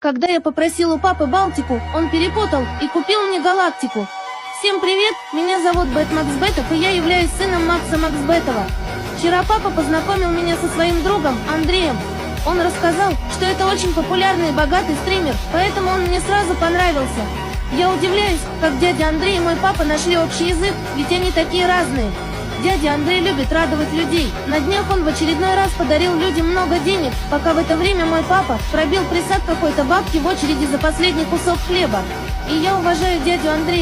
Когда я попросил у папы Балтику, он перепутал и купил мне Галактику. Всем привет, меня зовут Бэт Максбетов, и я являюсь сыном Макса Максбетова. Вчера папа познакомил меня со своим другом Андреем. Он рассказал, что это очень популярный и богатый стример, поэтому он мне сразу понравился. Я удивляюсь, как дядя Андрей и мой папа нашли общий язык, ведь они такие разные. Дядя Андрей любит радовать людей. На днях он в очередной раз подарил людям много денег, пока в это время мой папа пробил присад какой-то бабки в очереди за последний кусок хлеба. И я уважаю дядю Андрея.